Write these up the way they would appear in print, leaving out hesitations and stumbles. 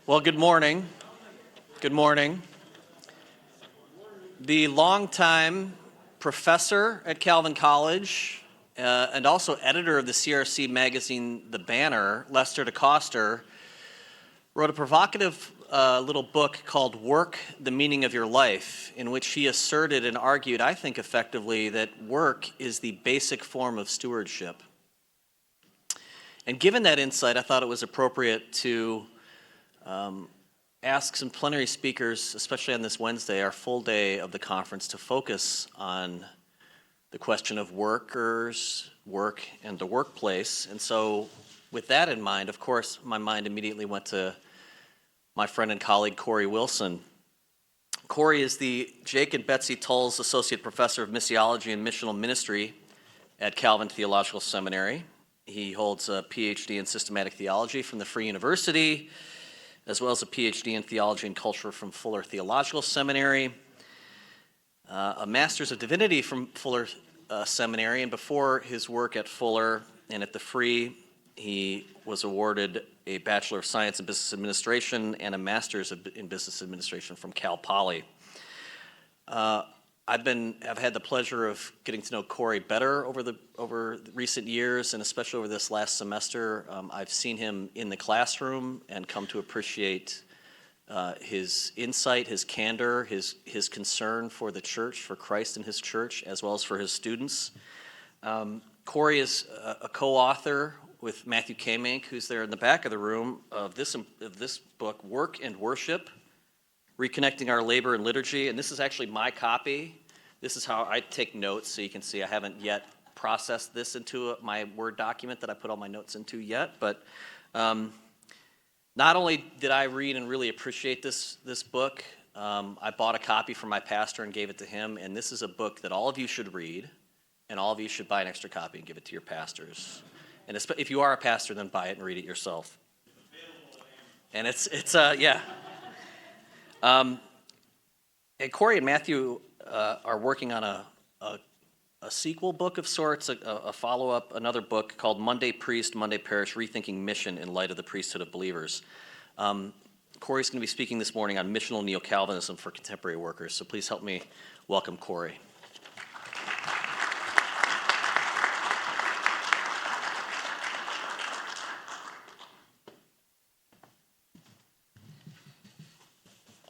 Well, good morning. Good morning. The longtime professor at Calvin College and also editor of the CRC magazine The Banner, Lester DeCoster, wrote a provocative little book called Work, the Meaning of Your Life, in which he asserted and argued, I think effectively, that work is the basic form of stewardship. And given that insight, I thought it was appropriate to ask some plenary speakers, especially on this Wednesday, our full day of the conference, to focus on the question of workers, work, and the workplace. And so with that in mind, of course, my mind immediately went to my friend and colleague, Cory Willson. Cory is the Jake and Betsy Tull's Associate Professor of Missiology and Missional Ministry at Calvin Theological Seminary. He holds a PhD in Systematic Theology from the Free University, as well as a PhD in Theology and Culture from Fuller Theological Seminary, a Master's of Divinity from Fuller Seminary, and before his work at Fuller and at the Free, he was awarded a Bachelor of Science in Business Administration and a Master's in Business Administration from Cal Poly. I've had the pleasure of getting to know Cory better over the recent years, and especially over this last semester. I've seen him in the classroom and come to appreciate his insight, his candor, his concern for the church, for Christ and his church, as well as for his students. Cory is a co-author with Matthew Kamink, who's there in the back of the room, of this book, Work and Worship, Reconnecting Our Labor and Liturgy, and this is actually my copy. This is how I take notes, so you can see I haven't yet processed this into my Word document that I put all my notes into yet, but not only did I read and really appreciate this book, I bought a copy from my pastor and gave it to him, and this is a book that all of you should read, and all of you should buy an extra copy and give it to your pastors. And if you are a pastor, then buy it and read it yourself. And yeah. And Cory and Matthew are working on a sequel book of sorts, a follow-up, another book called Monday Priest, Monday Parish, Rethinking Mission in Light of the Priesthood of Believers. Cory's going to be speaking this morning on missional Neo-Calvinism for contemporary workers, so please help me welcome Cory.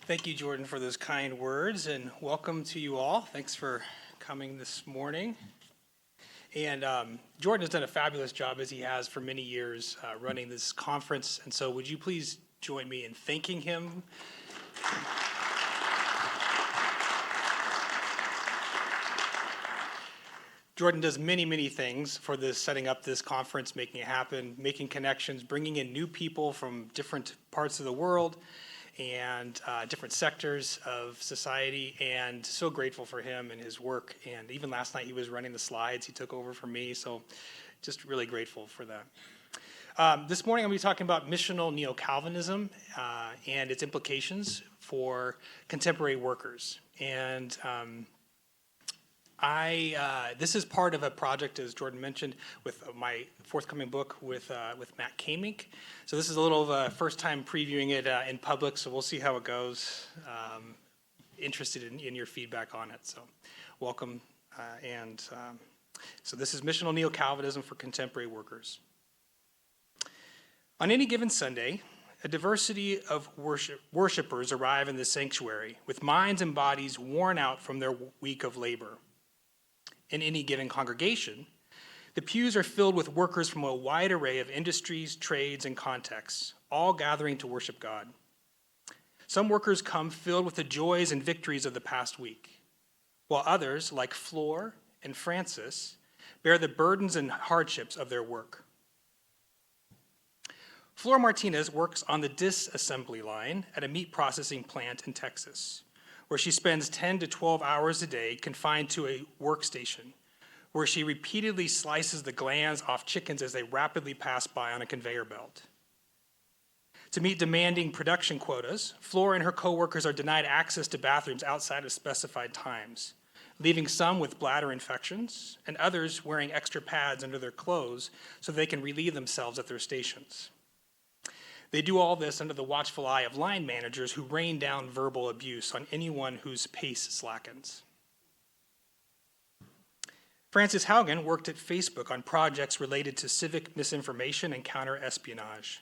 Thank you, Jordan, for those kind words, and welcome to you all. Thanks for coming this morning. And Jordan has done a fabulous job, as he has for many years, running this conference. And so would you please join me in thanking him? Jordan does many, many things for this, setting up this conference, making it happen, making connections, bringing in new people from different parts of the world and different sectors of society, and so grateful for him and his work. And even last night he was running the slides. He took over for me, so just really grateful for that. This morning I'm going to be talking about missional Neo-Calvinism and its implications for contemporary workers. And this is part of a project, as Jordan mentioned, with my forthcoming book with Matt Kamink. So this is a little of a first time previewing it in public, so we'll see how it goes. Interested in your feedback on it, so welcome. So this is Missional Neo-Calvinism for Contemporary Workers. On any given Sunday, a diversity of worshipers arrive in the sanctuary with minds and bodies worn out from their week of labor. In any given congregation, the pews are filled with workers from a wide array of industries, trades, and contexts, all gathering to worship God. Some workers come filled with the joys and victories of the past week, while others, like Flor and Francis, bear the burdens and hardships of their work. Flor Martinez works on the disassembly line at a meat processing plant in Texas, where she spends 10 to 12 hours a day confined to a workstation, where she repeatedly slices the glands off chickens as they rapidly pass by on a conveyor belt. To meet demanding production quotas, Flor and her coworkers are denied access to bathrooms outside of specified times, leaving some with bladder infections and others wearing extra pads under their clothes so they can relieve themselves at their stations. They do all this under the watchful eye of line managers who rain down verbal abuse on anyone whose pace slackens. Frances Haugen worked at Facebook on projects related to civic misinformation and counter-espionage.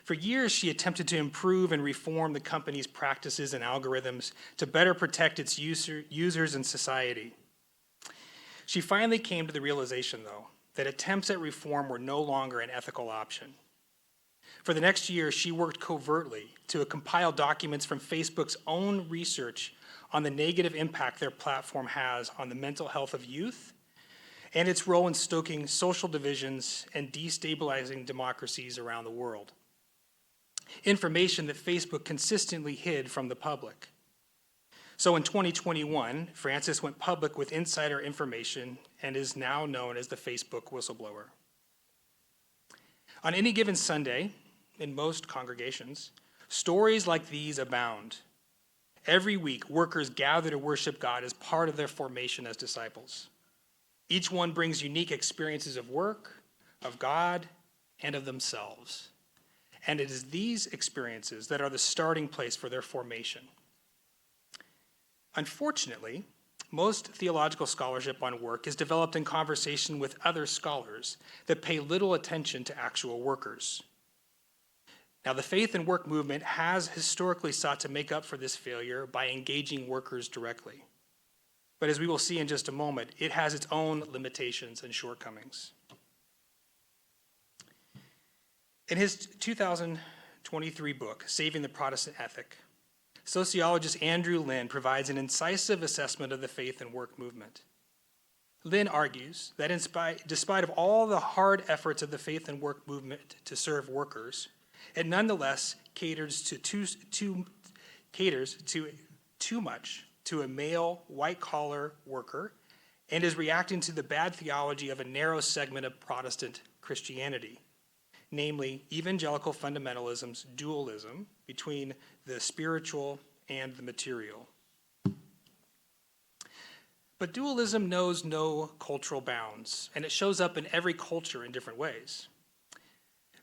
For years, she attempted to improve and reform the company's practices and algorithms to better protect its users and society. She finally came to the realization, though, that attempts at reform were no longer an ethical option. For the next year, she worked covertly to compile documents from Facebook's own research on the negative impact their platform has on the mental health of youth and its role in stoking social divisions and destabilizing democracies around the world. Information that Facebook consistently hid from the public. So in 2021, Frances went public with insider information and is now known as the Facebook whistleblower. On any given Sunday, in most congregations, stories like these abound. Every week, workers gather to worship God as part of their formation as disciples. Each one brings unique experiences of work, of God, and of themselves. And it is these experiences that are the starting place for their formation. Unfortunately, most theological scholarship on work is developed in conversation with other scholars that pay little attention to actual workers. Now, the faith and work movement has historically sought to make up for this failure by engaging workers directly. But as we will see in just a moment, it has its own limitations and shortcomings. In his 2023 book, Saving the Protestant Ethic, sociologist Andrew Lynn provides an incisive assessment of the faith and work movement. Lynn argues that despite of all the hard efforts of the faith and work movement to serve workers, it nonetheless caters too much to a male, white-collar worker and is reacting to the bad theology of a narrow segment of Protestant Christianity, namely evangelical fundamentalism's dualism between the spiritual and the material. But dualism knows no cultural bounds, and it shows up in every culture in different ways.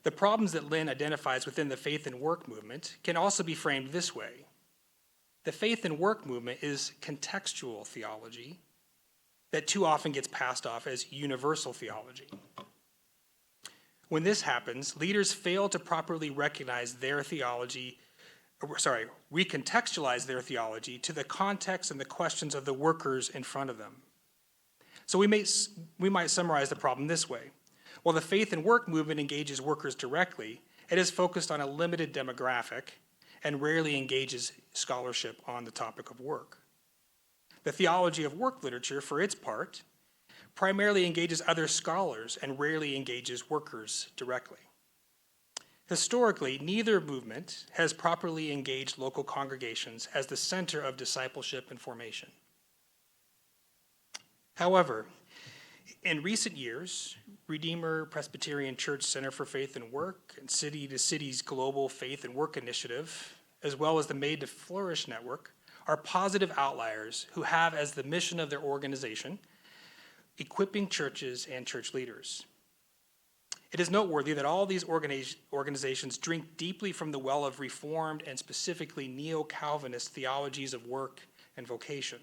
The problems that Lynn identifies within the faith and work movement can also be framed this way. The faith and work movement is contextual theology that too often gets passed off as universal theology. When this happens, leaders fail to properly recontextualize their theology to the context and the questions of the workers in front of them. So we might summarize the problem this way. While the faith and work movement engages workers directly, it is focused on a limited demographic and rarely engages scholarship on the topic of work. The theology of work literature, for its part, primarily engages other scholars and rarely engages workers directly. Historically, neither movement has properly engaged local congregations as the center of discipleship and formation. However, in recent years, Redeemer Presbyterian Church Center for Faith and Work and City to City's Global Faith and Work Initiative, as well as the Made to Flourish Network, are positive outliers who have as the mission of their organization equipping churches and church leaders. It is noteworthy that all these organizations drink deeply from the well of Reformed and specifically Neo-Calvinist theologies of work and vocation.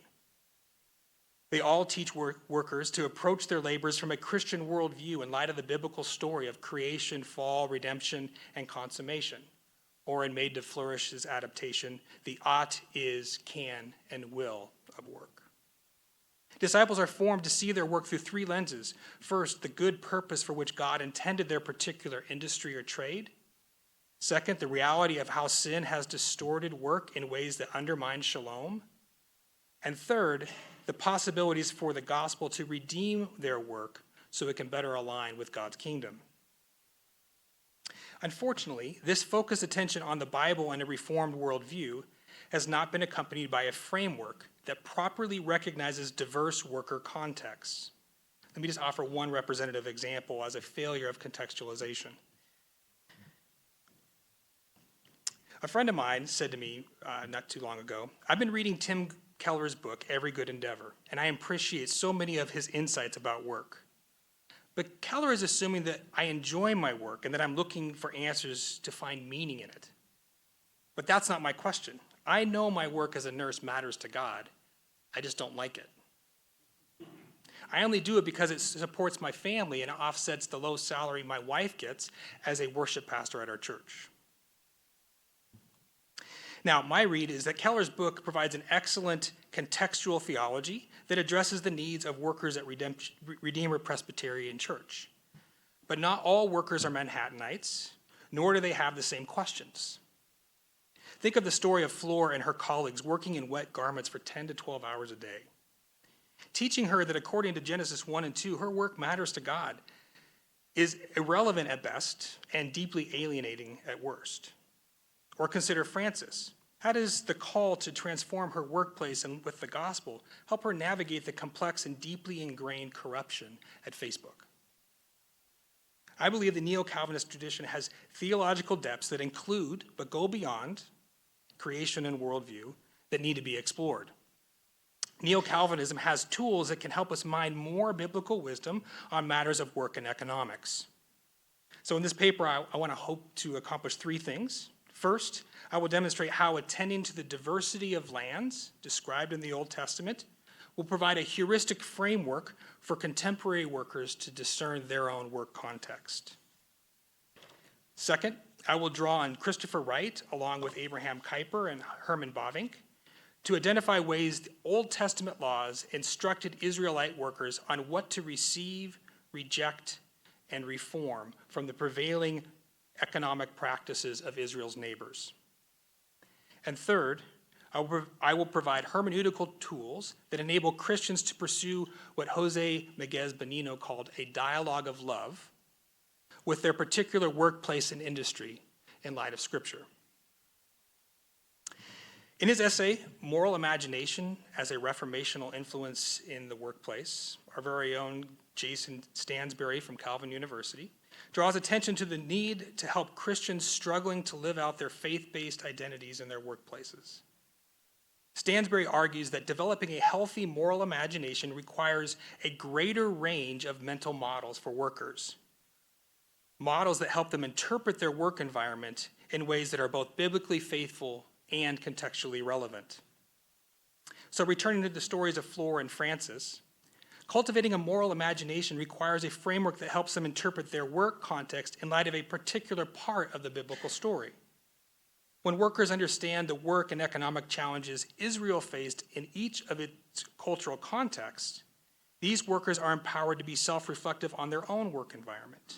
They all teach workers to approach their labors from a Christian worldview in light of the biblical story of creation, fall, redemption, and consummation, or in Made to Flourish's adaptation, the ought, is, can, and will of work. Disciples are formed to see their work through three lenses. First, the good purpose for which God intended their particular industry or trade. Second, the reality of how sin has distorted work in ways that undermine shalom. And third, the possibilities for the gospel to redeem their work so it can better align with God's kingdom. Unfortunately, this focused attention on the Bible and a Reformed worldview has not been accompanied by a framework that properly recognizes diverse worker contexts. Let me just offer one representative example as a failure of contextualization. A friend of mine said to me not too long ago, "I've been reading Tim Keller's book, Every Good Endeavor, and I appreciate so many of his insights about work. But Keller is assuming that I enjoy my work and that I'm looking for answers to find meaning in it. But that's not my question. I know my work as a nurse matters to God. I just don't like it. I only do it because it supports my family and offsets the low salary my wife gets as a worship pastor at our church. Now, my read is that Keller's book provides an excellent contextual theology that addresses the needs of workers at Redeemer Presbyterian Church. But not all workers are Manhattanites, nor do they have the same questions. Think of the story of Flora and her colleagues working in wet garments for 10 to 12 hours a day. Teaching her that according to Genesis 1 and 2, her work matters to God is irrelevant at best and deeply alienating at worst. Or consider Frances. How does the call to transform her workplace and with the gospel help her navigate the complex and deeply ingrained corruption at Facebook? I believe the Neo-Calvinist tradition has theological depths that include, but go beyond, creation and worldview that need to be explored. Neo-Calvinism has tools that can help us mine more biblical wisdom on matters of work and economics. So in this paper, I want to hope to accomplish three things. First, I will demonstrate how attending to the diversity of lands described in the Old Testament will provide a heuristic framework for contemporary workers to discern their own work context. Second, I will draw on Christopher Wright, along with Abraham Kuyper and Herman Bavinck, to identify ways the Old Testament laws instructed Israelite workers on what to receive, reject, and reform from the prevailing economic practices of Israel's neighbors. And third, I will provide hermeneutical tools that enable Christians to pursue what Jose Miguez Benino called a dialogue of love with their particular workplace and industry in light of Scripture. In his essay, Moral Imagination as a Reformational Influence in the Workplace, our very own Jason Stansberry from Calvin University draws attention to the need to help Christians struggling to live out their faith-based identities in their workplaces. Stansberry argues that developing a healthy moral imagination requires a greater range of mental models for workers, models that help them interpret their work environment in ways that are both biblically faithful and contextually relevant. So returning to the stories of Flora and Frances, cultivating a moral imagination requires a framework that helps them interpret their work context in light of a particular part of the biblical story. When workers understand the work and economic challenges Israel faced in each of its cultural contexts, these workers are empowered to be self-reflective on their own work environment.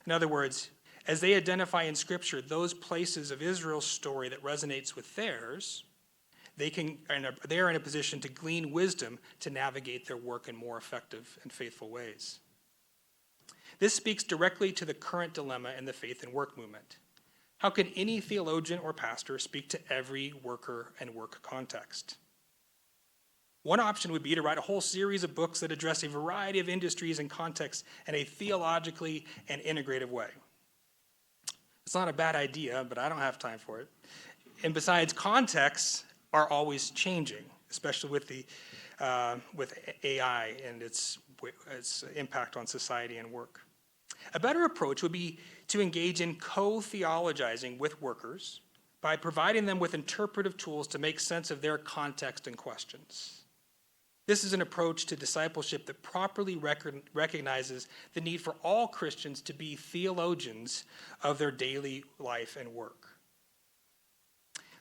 In other words, as they identify in Scripture those places of Israel's story that resonates with theirs, they are in a position to glean wisdom to navigate their work in more effective and faithful ways. This speaks directly to the current dilemma in the faith and work movement. How can any theologian or pastor speak to every worker and work context? One option would be to write a whole series of books that address a variety of industries and contexts in a theologically and integrative way. It's not a bad idea, but I don't have time for it. And besides, contexts are always changing, especially with AI and its impact on society and work. A better approach would be to engage in co-theologizing with workers by providing them with interpretive tools to make sense of their context and questions. This is an approach to discipleship that properly recognizes the need for all Christians to be theologians of their daily life and work.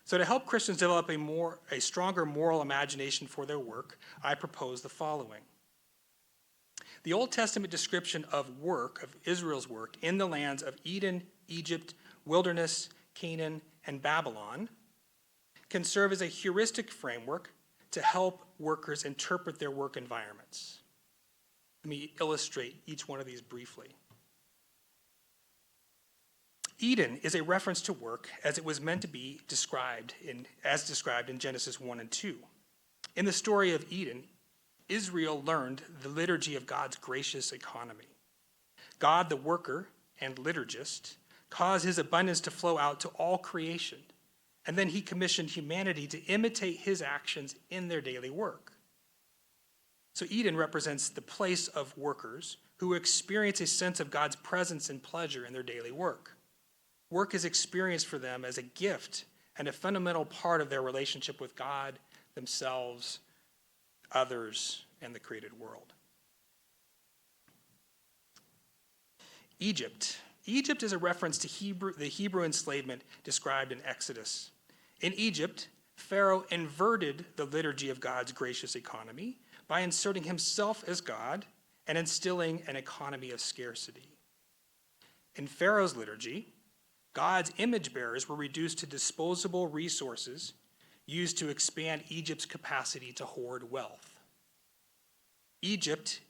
So to help Christians develop a stronger moral imagination for their work, I propose the following. The Old Testament description of work, of Israel's work, in the lands of Eden, Egypt, wilderness, Canaan, and Babylon, can serve as a heuristic framework to help workers interpret their work environments. Let me illustrate each one of these briefly. Eden is a reference to work as it was meant to be described in Genesis 1 and 2. In the story of Eden, Israel learned the liturgy of God's gracious economy. God, the worker and liturgist, caused his abundance to flow out to all creation, and then he commissioned humanity to imitate his actions in their daily work. So Eden represents the place of workers who experience a sense of God's presence and pleasure in their daily work. Work is experienced for them as a gift and a fundamental part of their relationship with God, themselves, others, and the created world. Egypt. Egypt is a reference to the Hebrew enslavement described in Exodus. In Egypt, Pharaoh inverted the liturgy of God's gracious economy by inserting himself as God and instilling an economy of scarcity. In Pharaoh's liturgy, God's image bearers were reduced to disposable resources used to expand Egypt's capacity to hoard wealth. Egypt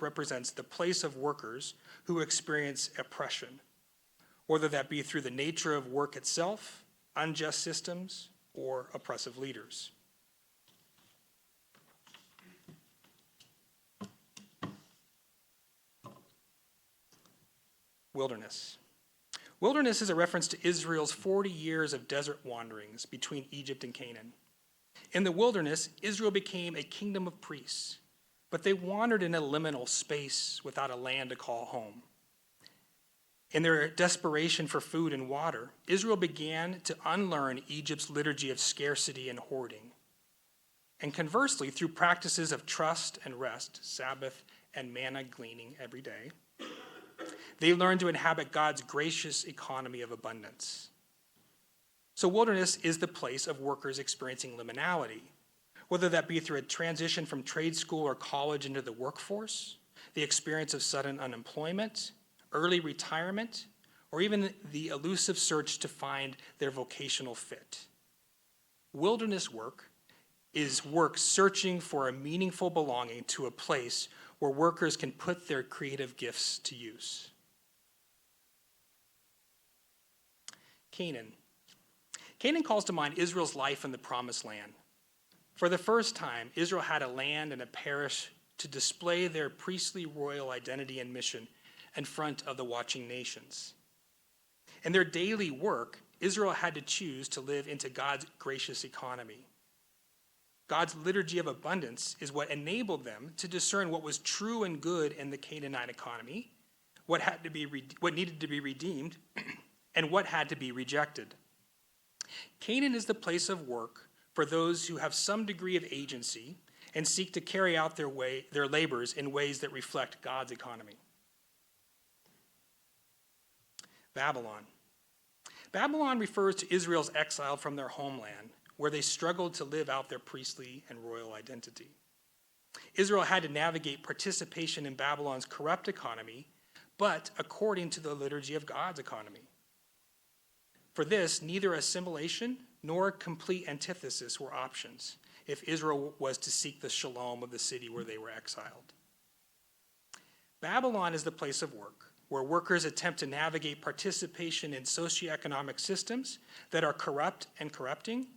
represents the place of workers who experience oppression, whether that be through the nature of work itself, unjust systems, or oppressive leaders. Wilderness. Wilderness is a reference to Israel's 40 years of desert wanderings between Egypt and Canaan. In the wilderness, Israel became a kingdom of priests, but they wandered in a liminal space without a land to call home. In their desperation for food and water, Israel began to unlearn Egypt's liturgy of scarcity and hoarding. And conversely, through practices of trust and rest, Sabbath and manna gleaning every day, they learned to inhabit God's gracious economy of abundance. So wilderness is the place of workers experiencing liminality, whether that be through a transition from trade school or college into the workforce, the experience of sudden unemployment, early retirement, or even the elusive search to find their vocational fit. Wilderness work is work searching for a meaningful belonging to a place where workers can put their creative gifts to use. Canaan. Canaan calls to mind Israel's life in the Promised Land. For the first time, Israel had a land and a parish to display their priestly royal identity and mission in front of the watching nations. In their daily work, Israel had to choose to live into God's gracious economy. God's liturgy of abundance is what enabled them to discern what was true and good in the Canaanite economy, what needed to be redeemed, and what had to be rejected. Canaan is the place of work for those who have some degree of agency and seek to carry out their labors in ways that reflect God's economy. Babylon. Babylon refers to Israel's exile from their homeland, where they struggled to live out their priestly and royal identity. Israel had to navigate participation in Babylon's corrupt economy, but according to the liturgy of God's economy. For this, neither assimilation nor complete antithesis were options if Israel was to seek the shalom of the city where they were exiled. Babylon is the place of work, where workers attempt to navigate participation in socioeconomic systems that are corrupt and corrupting,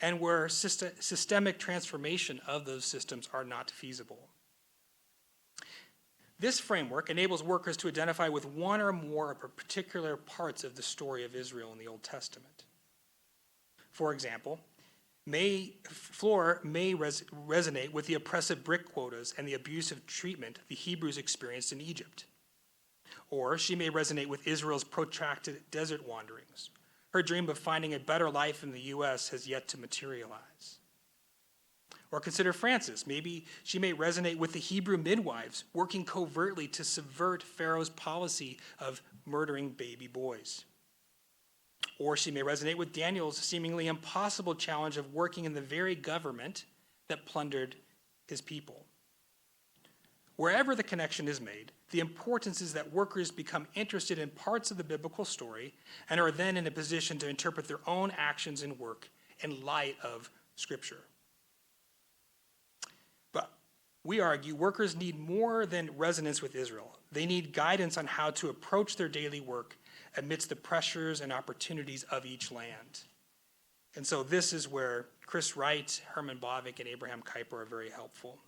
and where systemic transformation of those systems are not feasible. This framework enables workers to identify with one or more of particular parts of the story of Israel in the Old Testament. For example, Flora may resonate with the oppressive brick quotas and the abusive treatment the Hebrews experienced in Egypt. Or she may resonate with Israel's protracted desert wanderings. Her dream of finding a better life in the U.S. has yet to materialize. Or consider Frances. Maybe she may resonate with the Hebrew midwives working covertly to subvert Pharaoh's policy of murdering baby boys. Or she may resonate with Daniel's seemingly impossible challenge of working in the very government that plundered his people. Wherever the connection is made, the importance is that workers become interested in parts of the biblical story and are then in a position to interpret their own actions and work in light of Scripture. But we argue workers need more than resonance with Israel. They need guidance on how to approach their daily work amidst the pressures and opportunities of each land. And so this is where Chris Wright, Herman Bavinck, and Abraham Kuyper are very helpful.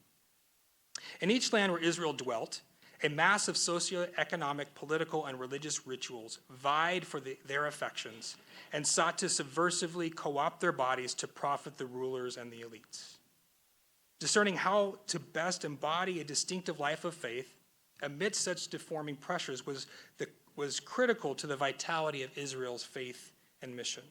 In each land where Israel dwelt, a mass of socioeconomic, political, and religious rituals vied for their affections and sought to subversively co-opt their bodies to profit the rulers and the elites. Discerning how to best embody a distinctive life of faith amidst such deforming pressures was critical to the vitality of Israel's faith and mission.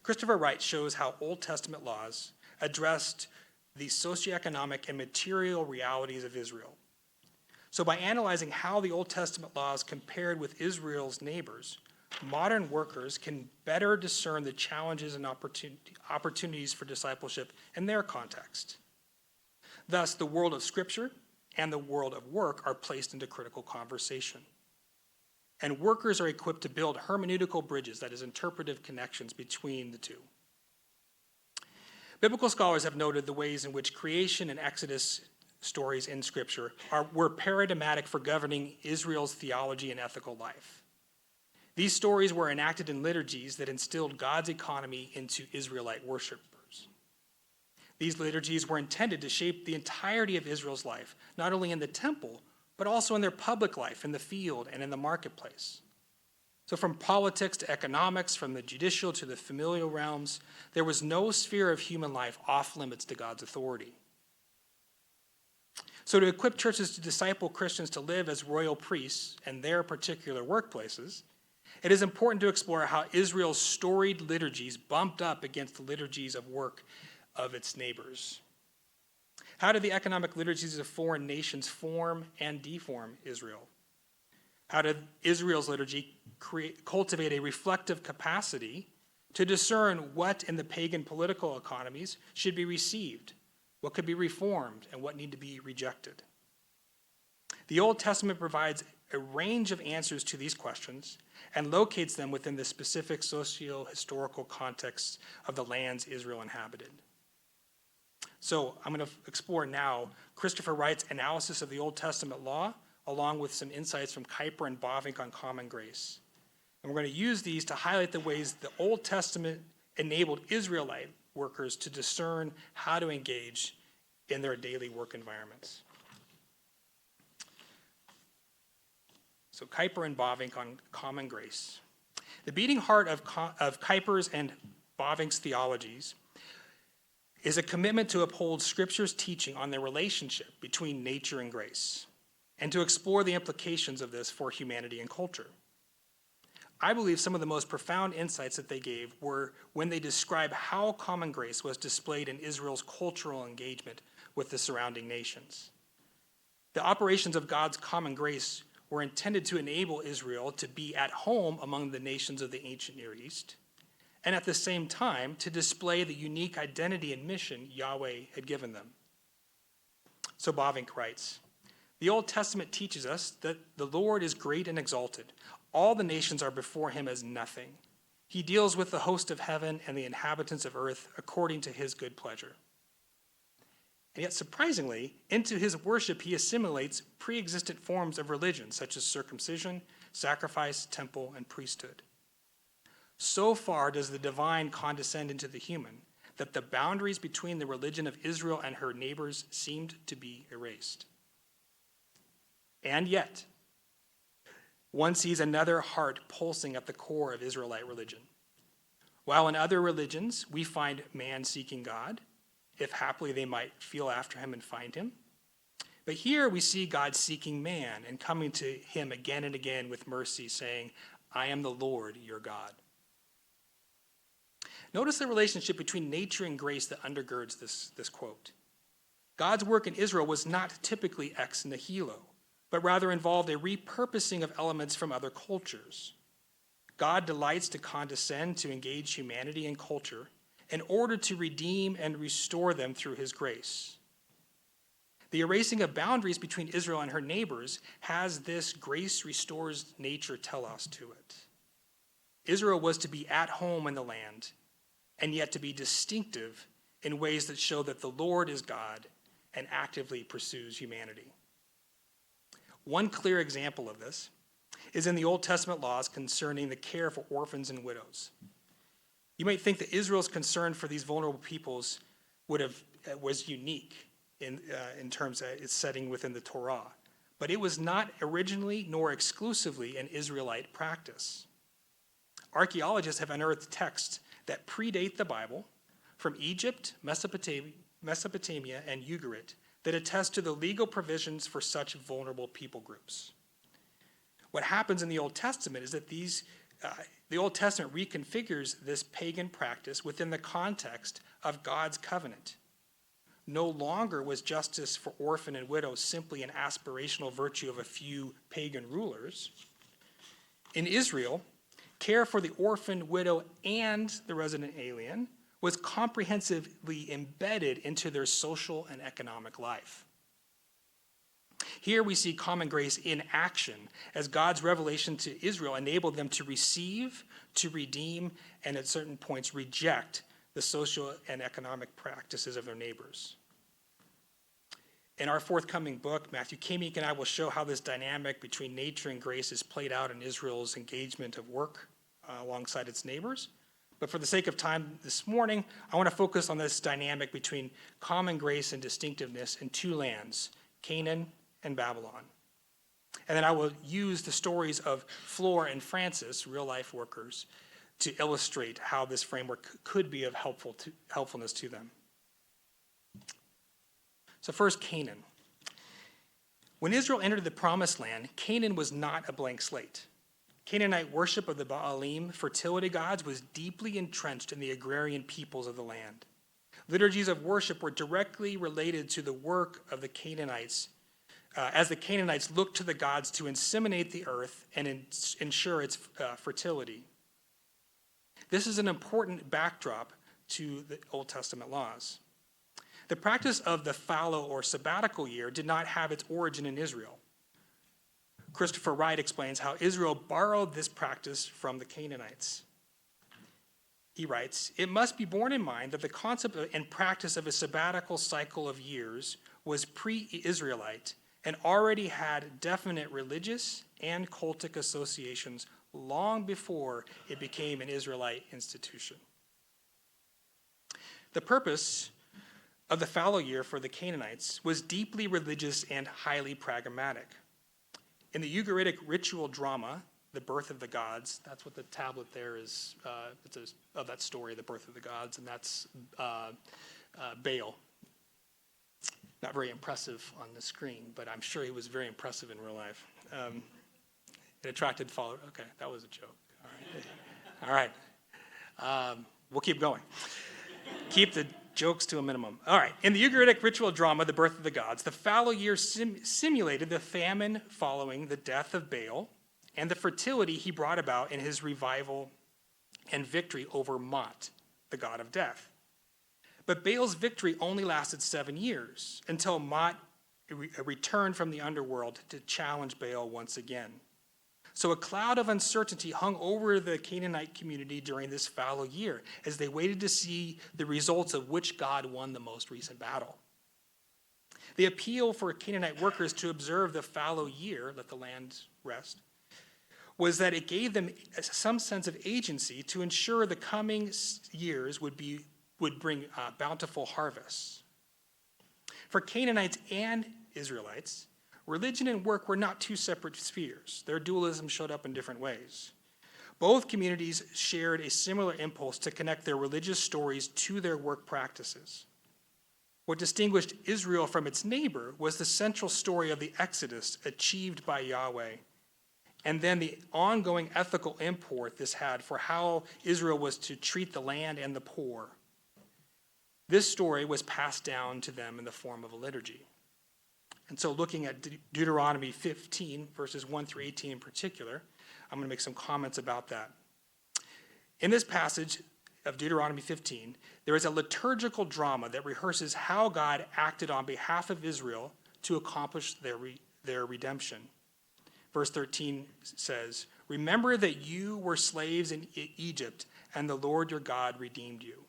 Christopher Wright shows how Old Testament laws addressed the socioeconomic and material realities of Israel. So by analyzing how the Old Testament laws compared with Israel's neighbors, modern workers can better discern the challenges and opportunities for discipleship in their context. Thus, the world of Scripture and the world of work are placed into critical conversation. And workers are equipped to build hermeneutical bridges, that is, interpretive connections between the two. Biblical scholars have noted the ways in which creation and Exodus stories in Scripture were paradigmatic for governing Israel's theology and ethical life. These stories were enacted in liturgies that instilled God's economy into Israelite worshipers. These liturgies were intended to shape the entirety of Israel's life, not only in the temple, but also in their public life, in the field, and in the marketplace. So from politics to economics, from the judicial to the familial realms, there was no sphere of human life off limits to God's authority. So to equip churches to disciple Christians to live as royal priests in their particular workplaces, it is important to explore how Israel's storied liturgies bumped up against the liturgies of work of its neighbors. How did the economic liturgies of foreign nations form and deform Israel? How did Israel's liturgy cultivate a reflective capacity to discern what in the pagan political economies should be received, what could be reformed, and what need to be rejected? The Old Testament provides a range of answers to these questions and locates them within the specific socio-historical context of the lands Israel inhabited. So I'm going to explore now Christopher Wright's analysis of the Old Testament law, along with some insights from Kuyper and Bavinck on common grace. And we're going to use these to highlight the ways the Old Testament enabled Israelite workers to discern how to engage in their daily work environments. So Kuyper and Bavinck on common grace. The beating heart of Kuyper's and Bavinck's theologies is a commitment to uphold Scripture's teaching on the relationship between nature and grace, and to explore the implications of this for humanity and culture. I believe some of the most profound insights that they gave were when they describe how common grace was displayed in Israel's cultural engagement with the surrounding nations. The operations of God's common grace were intended to enable Israel to be at home among the nations of the ancient Near East, and at the same time to display the unique identity and mission Yahweh had given them. So Bavinck writes, "The Old Testament teaches us that the Lord is great and exalted. All the nations are before him as nothing. He deals with the host of heaven and the inhabitants of earth according to his good pleasure." And yet, surprisingly, into his worship he assimilates pre-existent forms of religion, such as circumcision, sacrifice, temple, and priesthood. So far does the divine condescend into the human that the boundaries between the religion of Israel and her neighbors seemed to be erased. And yet, one sees another heart pulsing at the core of Israelite religion. While in other religions we find man seeking God, if haply they might feel after him and find him, but here we see God seeking man and coming to him again and again with mercy, saying, "I am the Lord your God." Notice the relationship between nature and grace that undergirds this quote. God's work in Israel was not typically ex nihilo, but rather involved a repurposing of elements from other cultures. God delights to condescend to engage humanity and culture in order to redeem and restore them through his grace. The erasing of boundaries between Israel and her neighbors has this grace restores nature telos to it. Israel was to be at home in the land, and yet to be distinctive in ways that show that the Lord is God and actively pursues humanity. One clear example of this is in the Old Testament laws concerning the care for orphans and widows. You might think that Israel's concern for these vulnerable peoples was unique in terms of its setting within the Torah, but it was not originally nor exclusively an Israelite practice. Archaeologists have unearthed texts that predate the Bible from Egypt, Mesopotamia, Mesopotamia, and Ugarit that attest to the legal provisions for such vulnerable people groups. What happens in the Old Testament is that the Old Testament reconfigures this pagan practice within the context of God's covenant. No longer was justice for orphan and widow simply an aspirational virtue of a few pagan rulers. In Israel, care for the orphan, widow, and the resident alien was comprehensively embedded into their social and economic life. Here we see common grace in action as God's revelation to Israel enabled them to receive, to redeem, and at certain points reject the social and economic practices of their neighbors. In our forthcoming book, Matthew Kamick and I will show how this dynamic between nature and grace is played out in Israel's engagement of work alongside its neighbors. But for the sake of time this morning, I want to focus on this dynamic between common grace and distinctiveness in two lands, Canaan and Babylon. And then I will use the stories of Flor and Francis, real-life workers, to illustrate how this framework could be of helpfulness to them. So first, Canaan. When Israel entered the Promised Land, Canaan was not a blank slate. Canaanite worship of the Baalim, fertility gods, was deeply entrenched in the agrarian peoples of the land. Liturgies of worship were directly related to the work of the Canaanites, as the Canaanites looked to the gods to inseminate the earth and ensure its fertility. This is an important backdrop to the Old Testament laws. The practice of the fallow or sabbatical year did not have its origin in Israel. Christopher Wright explains how Israel borrowed this practice from the Canaanites. He writes, "It must be borne in mind that the concept and practice of a sabbatical cycle of years was pre-Israelite and already had definite religious and cultic associations long before it became an Israelite institution." The purpose of the fallow year for the Canaanites was deeply religious and highly pragmatic. In the Ugaritic ritual drama, The Birth of the Gods, that's what the tablet there is, of that story, The Birth of the Gods, and that's Baal. Not very impressive on the screen, but I'm sure he was very impressive in real life. It attracted followers. Okay, that was a joke. All right. We'll keep going. Keep the jokes to a minimum. All right. In the Ugaritic ritual drama, The Birth of the Gods, the fallow year simulated the famine following the death of Baal and the fertility he brought about in his revival and victory over Mot, the god of death. But Baal's victory only lasted 7 years until Mot returned from the underworld to challenge Baal once again. So a cloud of uncertainty hung over the Canaanite community during this fallow year as they waited to see the results of which god won the most recent battle. The appeal for Canaanite workers to observe the fallow year, let the land rest, was that it gave them some sense of agency to ensure the coming years would bring bountiful harvests. For Canaanites and Israelites, religion and work were not two separate spheres. Their dualism showed up in different ways. Both communities shared a similar impulse to connect their religious stories to their work practices. What distinguished Israel from its neighbor was the central story of the Exodus achieved by Yahweh, and then the ongoing ethical import this had for how Israel was to treat the land and the poor. This story was passed down to them in the form of a liturgy. And so looking at Deuteronomy 15, verses 1 through 18 in particular, I'm going to make some comments about that. In this passage of Deuteronomy 15, there is a liturgical drama that rehearses how God acted on behalf of Israel to accomplish their redemption. Verse 13 says, "Remember that you were slaves in Egypt, and the Lord your God redeemed you."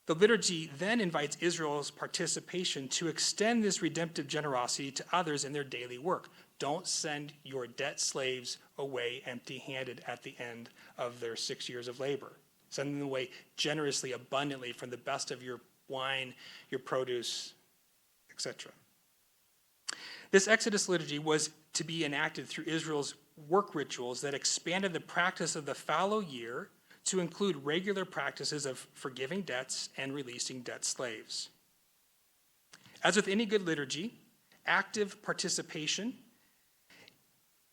The liturgy then invites Israel's participation to extend this redemptive generosity to others in their daily work. Don't send your debt slaves away empty-handed at the end of their 6 years of labor. Send them away generously, abundantly from the best of your wine, your produce, etc. This Exodus liturgy was to be enacted through Israel's work rituals that expanded the practice of the fallow year to include regular practices of forgiving debts and releasing debt slaves. As with any good liturgy, active participation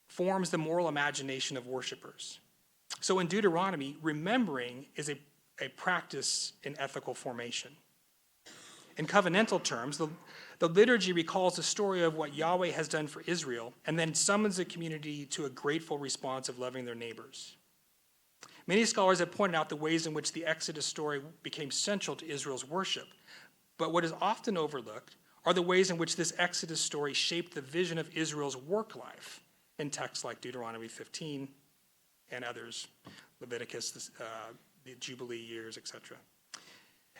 forms the moral imagination of worshipers. So in Deuteronomy, remembering is a practice in ethical formation. In covenantal terms, the liturgy recalls the story of what Yahweh has done for Israel and then summons the community to a grateful response of loving their neighbors. Many scholars have pointed out the ways in which the Exodus story became central to Israel's worship, but what is often overlooked are the ways in which this Exodus story shaped the vision of Israel's work life in texts like Deuteronomy 15 and others, Leviticus, the Jubilee years, etc.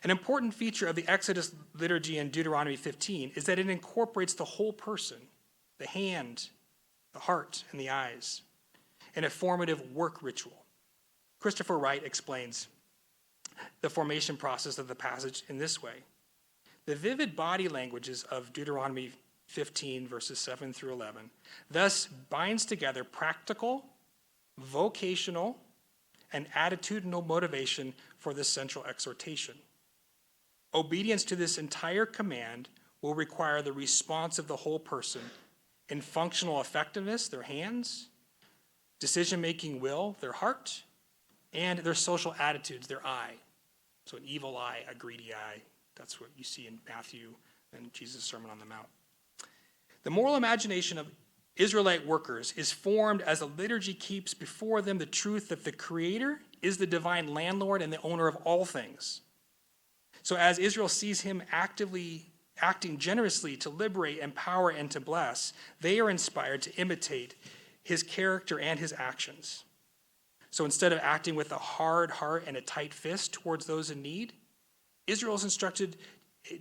An important feature of the Exodus liturgy in Deuteronomy 15 is that it incorporates the whole person, the hand, the heart, and the eyes, in a formative work ritual. Christopher Wright explains the formation process of the passage in this way. The vivid body languages of Deuteronomy 15, verses 7 through 11, thus binds together practical, vocational, and attitudinal motivation for this central exhortation. Obedience to this entire command will require the response of the whole person in functional effectiveness, their hands, decision-making will, their heart, and their social attitudes, their eye. So an evil eye, a greedy eye. That's what you see in Matthew and Jesus' Sermon on the Mount. The moral imagination of Israelite workers is formed as the liturgy keeps before them the truth that the Creator is the divine landlord and the owner of all things. So as Israel sees him acting generously to liberate, empower, and to bless, they are inspired to imitate his character and his actions. So instead of acting with a hard heart and a tight fist towards those in need, Israel is instructed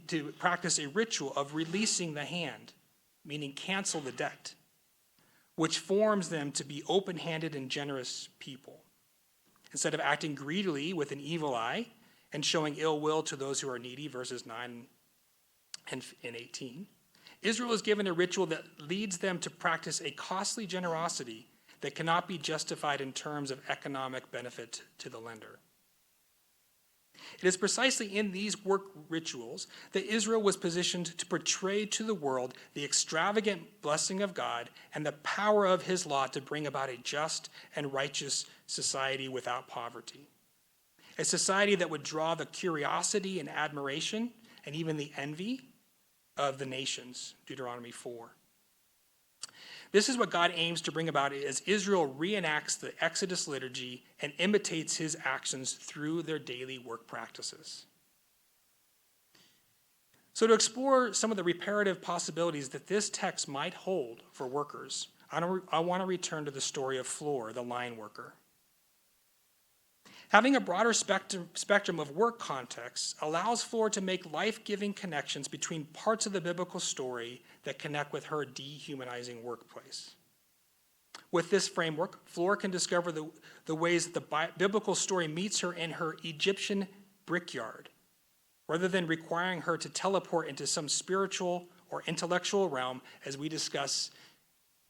to practice a ritual of releasing the hand, meaning cancel the debt, which forms them to be open-handed and generous people. Instead of acting greedily with an evil eye and showing ill will to those who are needy, verses 9 and 18, Israel is given a ritual that leads them to practice a costly generosity that cannot be justified in terms of economic benefit to the lender. It is precisely in these work rituals that Israel was positioned to portray to the world the extravagant blessing of God and the power of his law to bring about a just and righteous society without poverty. A society that would draw the curiosity and admiration and even the envy of the nations, Deuteronomy 4. This is what God aims to bring about as Israel reenacts the Exodus liturgy and imitates his actions through their daily work practices. So to explore some of the reparative possibilities that this text might hold for workers, I want to return to the story of Flor, the line worker. Having a broader spectrum of work contexts allows Flor to make life-giving connections between parts of the biblical story that connect with her dehumanizing workplace. With this framework, Flor can discover the ways that the biblical story meets her in her Egyptian brickyard, rather than requiring her to teleport into some spiritual or intellectual realm as we discuss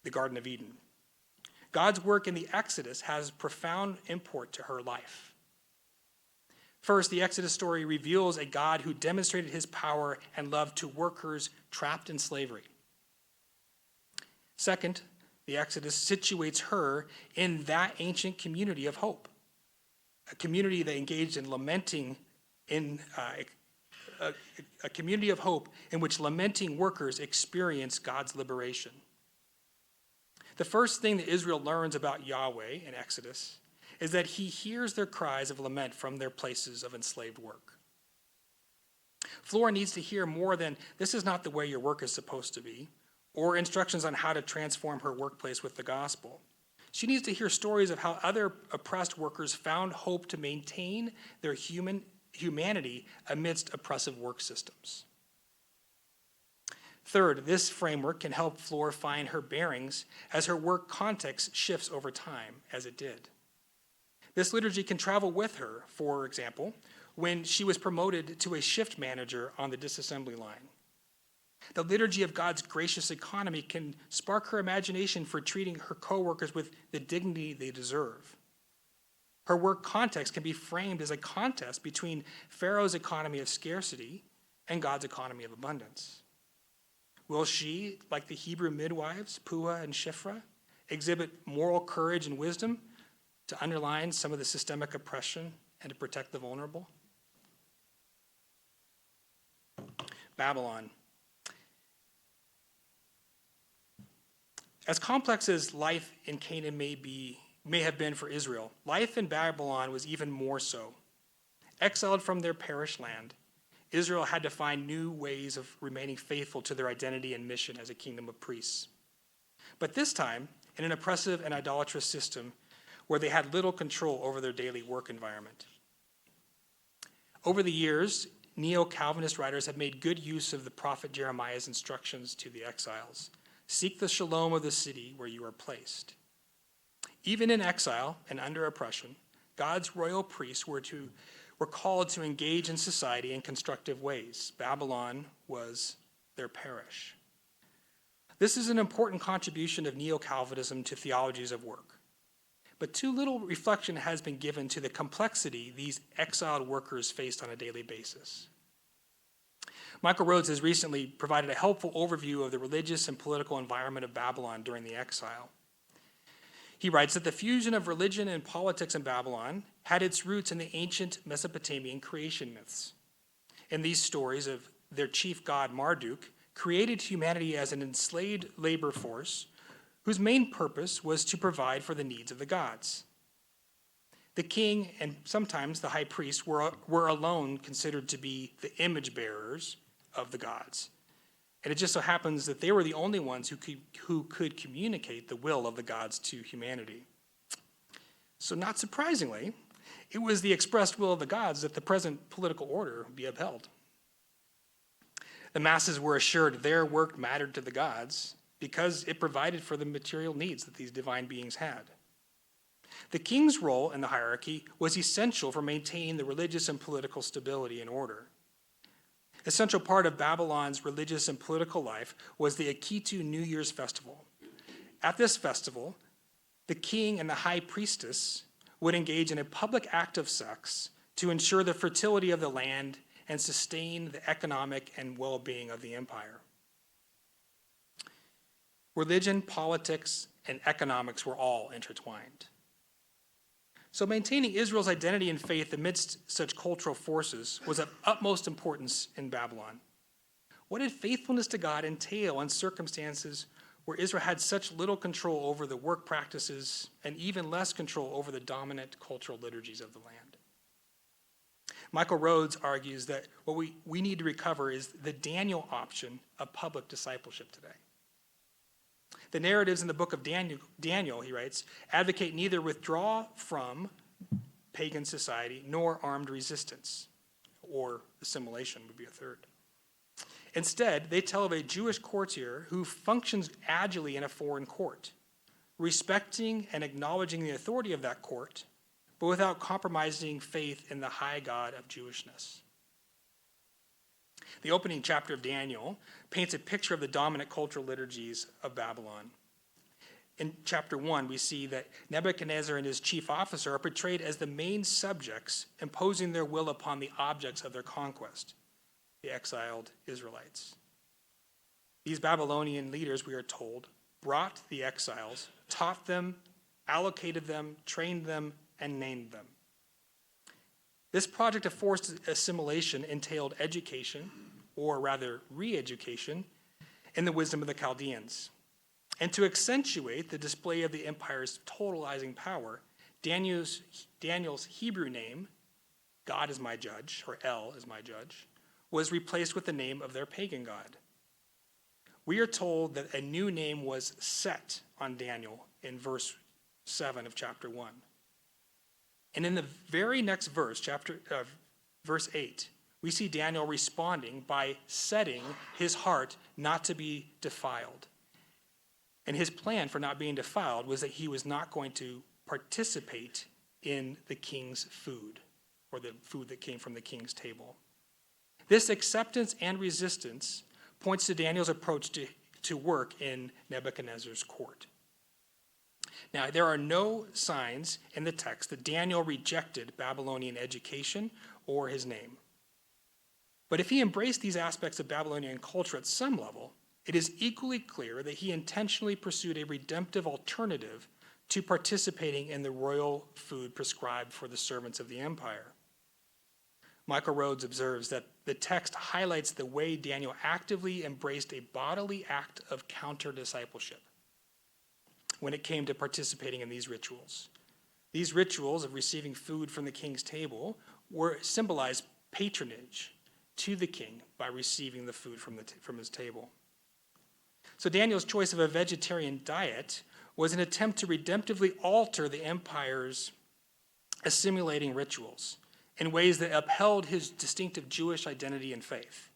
the Garden of Eden. God's work in the Exodus has profound import to her life. First, the Exodus story reveals a God who demonstrated his power and love to workers trapped in slavery. Second, the Exodus situates her in that ancient community of hope, a community that engaged in lamenting in a community of hope in which lamenting workers experience God's liberation. The first thing that Israel learns about Yahweh in Exodus is that he hears their cries of lament from their places of enslaved work. Flora needs to hear more than, "This is not the way your work is supposed to be," or instructions on how to transform her workplace with the gospel. She needs to hear stories of how other oppressed workers found hope to maintain their humanity amidst oppressive work systems. Third, this framework can help Flora find her bearings as her work context shifts over time, as it did. This liturgy can travel with her, for example, when she was promoted to a shift manager on the disassembly line. The liturgy of God's gracious economy can spark her imagination for treating her coworkers with the dignity they deserve. Her work context can be framed as a contest between Pharaoh's economy of scarcity and God's economy of abundance. Will she, like the Hebrew midwives, Puah and Shiphrah, exhibit moral courage and wisdom to underline some of the systemic oppression and to protect the vulnerable? Babylon. As complex as life in Canaan may have been for Israel, life in Babylon was even more so. Exiled from their perished land, Israel had to find new ways of remaining faithful to their identity and mission as a kingdom of priests. But this time, in an oppressive and idolatrous system where they had little control over their daily work environment. Over the years, Neo-Calvinist writers have made good use of the prophet Jeremiah's instructions to the exiles. Seek the shalom of the city where you are placed. Even in exile and under oppression, God's royal priests were called to engage in society in constructive ways. Babylon was their parish. This is an important contribution of Neo-Calvinism to theologies of work. But too little reflection has been given to the complexity these exiled workers faced on a daily basis. Michael Rhodes has recently provided a helpful overview of the religious and political environment of Babylon during the exile. He writes that the fusion of religion and politics in Babylon had its roots in the ancient Mesopotamian creation myths. In these stories of their chief god Marduk created humanity as an enslaved labor force whose main purpose was to provide for the needs of the gods. The king and sometimes the high priest were alone considered to be the image bearers of the gods. And it just so happens that they were the only ones who could communicate the will of the gods to humanity. So not surprisingly, it was the expressed will of the gods that the present political order be upheld. The masses were assured their work mattered to the gods because it provided for the material needs that these divine beings had. The king's role in the hierarchy was essential for maintaining the religious and political stability and order. A central part of Babylon's religious and political life was the Akitu New Year's festival. At this festival, the king and the high priestess would engage in a public act of sex to ensure the fertility of the land and sustain the economic and well-being of the empire. Religion, politics, and economics were all intertwined. So maintaining Israel's identity and faith amidst such cultural forces was of utmost importance in Babylon. What did faithfulness to God entail in circumstances where Israel had such little control over the work practices and even less control over the dominant cultural liturgies of the land? Michael Rhodes argues that what we need to recover is the Daniel option of public discipleship today. The narratives in the book of Daniel, he writes, advocate neither withdrawal from pagan society nor armed resistance, or assimilation would be a third. Instead, they tell of a Jewish courtier who functions agilely in a foreign court, respecting and acknowledging the authority of that court, but without compromising faith in the high God of Jewishness. The opening chapter of Daniel paints a picture of the dominant cultural liturgies of Babylon. In chapter 1, we see that Nebuchadnezzar and his chief officer are portrayed as the main subjects, imposing their will upon the objects of their conquest, the exiled Israelites. These Babylonian leaders, we are told, brought the exiles, taught them, allocated them, trained them, and named them. This project of forced assimilation entailed education, or rather re-education, in the wisdom of the Chaldeans. And to accentuate the display of the empire's totalizing power, Daniel's Hebrew name, God is my judge, or El is my judge, was replaced with the name of their pagan god. We are told that a new name was set on Daniel in verse 7 of chapter 1. And in the very next verse, verse 8, we see Daniel responding by setting his heart not to be defiled. And his plan for not being defiled was that he was not going to participate in the king's food, or the food that came from the king's table. This acceptance and resistance points to Daniel's approach to work in Nebuchadnezzar's court. Now, there are no signs in the text that Daniel rejected Babylonian education or his name. But if he embraced these aspects of Babylonian culture at some level, it is equally clear that he intentionally pursued a redemptive alternative to participating in the royal food prescribed for the servants of the empire. Michael Rhodes observes that the text highlights the way Daniel actively embraced a bodily act of counter-discipleship when it came to participating in these rituals. These rituals of receiving food from the king's table symbolized patronage to the king by receiving the food from his table. So Daniel's choice of a vegetarian diet was an attempt to redemptively alter the empire's assimilating rituals in ways that upheld his distinctive Jewish identity and faith.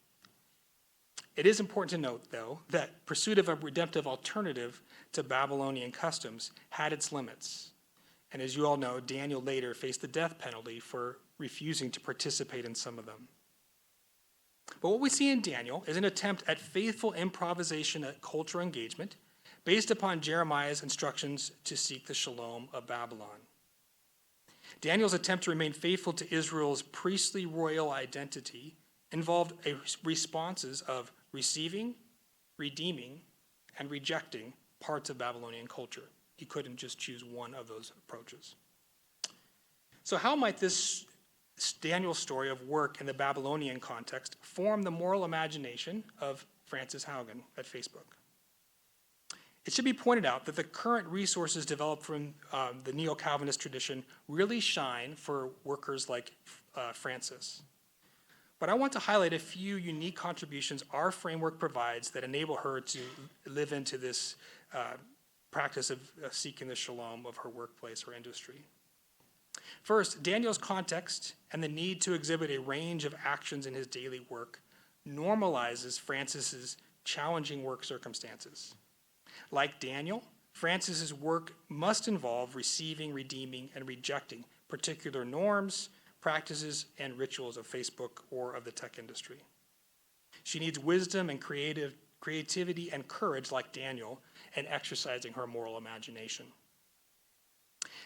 It is important to note, though, that pursuit of a redemptive alternative to Babylonian customs had its limits. And as you all know, Daniel later faced the death penalty for refusing to participate in some of them. But what we see in Daniel is an attempt at faithful improvisation at cultural engagement based upon Jeremiah's instructions to seek the shalom of Babylon. Daniel's attempt to remain faithful to Israel's priestly royal identity involved responses of receiving, redeeming, and rejecting parts of Babylonian culture. He couldn't just choose one of those approaches. So how might this Daniel story of work in the Babylonian context form the moral imagination of Frances Haugen at Facebook? It should be pointed out that the current resources developed from the Neo-Calvinist tradition really shine for workers like Frances. But I want to highlight a few unique contributions our framework provides that enable her to live into this practice of seeking the shalom of her workplace or industry. First, Daniel's context and the need to exhibit a range of actions in his daily work normalizes Frances's challenging work circumstances. Like Daniel, Frances's work must involve receiving, redeeming, and rejecting particular norms, practices, and rituals of Facebook or of the tech industry. She needs wisdom and creativity and courage like Daniel in exercising her moral imagination.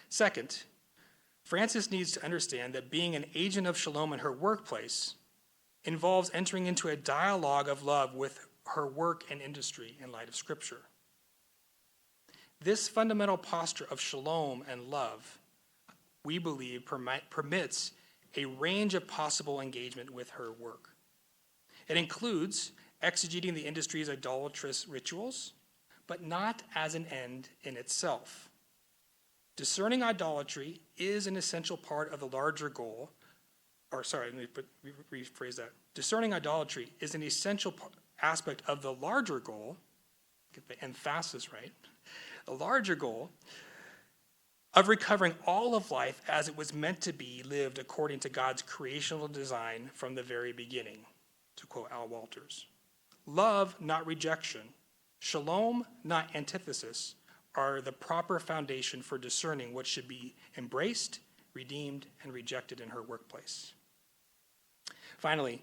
Second, Frances needs to understand that being an agent of shalom in her workplace involves entering into a dialogue of love with her work and industry in light of Scripture. This fundamental posture of shalom and love, we believe, permits a range of possible engagement with her work. It includes exegeting the industry's idolatrous rituals, but not as an end in itself. Discerning idolatry is an essential part of the larger goal, let me rephrase that. Discerning idolatry is an essential aspect of the larger goal, get the emphasis right, the larger goal of recovering all of life as it was meant to be lived according to God's creational design from the very beginning, to quote Al Walters. Love, not rejection, shalom, not antithesis, are the proper foundation for discerning what should be embraced, redeemed, and rejected in her workplace. Finally,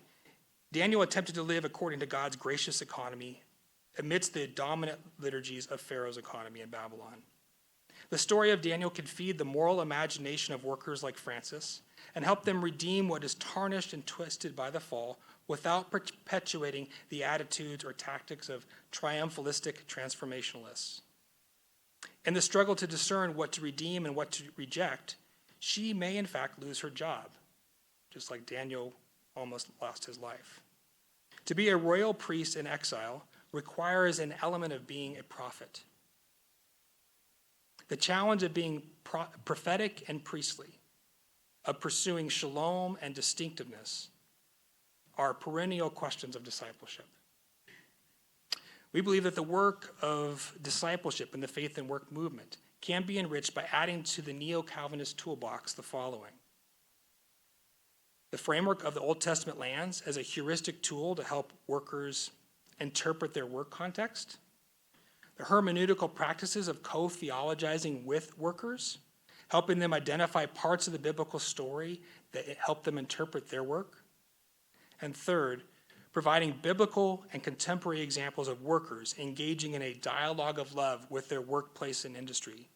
Daniel attempted to live according to God's gracious economy amidst the dominant liturgies of Pharaoh's economy in Babylon. The story of Daniel can feed the moral imagination of workers like Frances and help them redeem what is tarnished and twisted by the fall without perpetuating the attitudes or tactics of triumphalistic transformationalists. In the struggle to discern what to redeem and what to reject, she may in fact lose her job, just like Daniel almost lost his life. To be a royal priest in exile requires an element of being a prophet. The challenge of being prophetic and priestly, of pursuing shalom and distinctiveness, are perennial questions of discipleship. We believe that the work of discipleship in the faith and work movement can be enriched by adding to the Neo-Calvinist toolbox the following: the framework of the Old Testament lands as a heuristic tool to help workers interpret their work context, the hermeneutical practices of co-theologizing with workers, helping them identify parts of the biblical story that help them interpret their work, and third, providing biblical and contemporary examples of workers engaging in a dialogue of love with their workplace and industry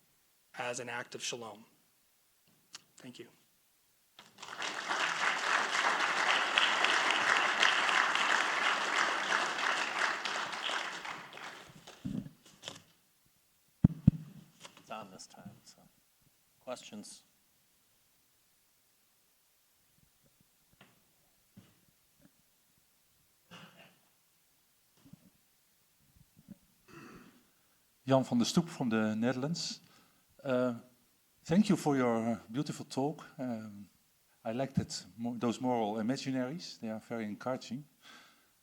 as an act of shalom. Thank you. this time. So, questions? Jan van der Stoep from the Netherlands. Thank you for your beautiful talk. I liked it, those moral imaginaries. They are very encouraging.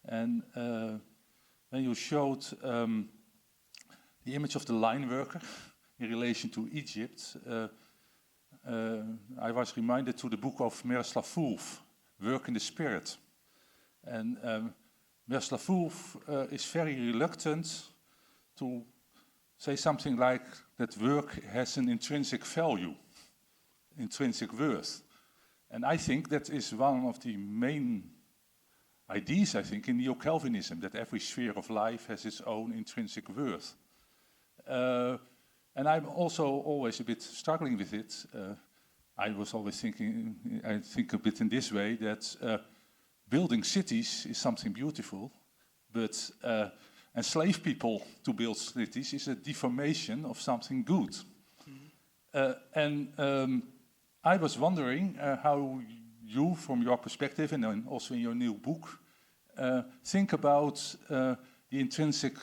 And when you showed the image of the line worker in relation to Egypt, I was reminded to the book of Miroslav Volf, Work in the Spirit. And Miroslav Volf is very reluctant to say something like that work has an intrinsic value, intrinsic worth. And I think that is one of the main ideas, I think, in Neo-Calvinism, that every sphere of life has its own intrinsic worth. And I'm also always a bit struggling with it. I was always thinking, I think a bit in this way, that building cities is something beautiful, but enslave people to build cities is a deformation of something good. And I was wondering how you, from your perspective, and then also in your new book, think about the intrinsic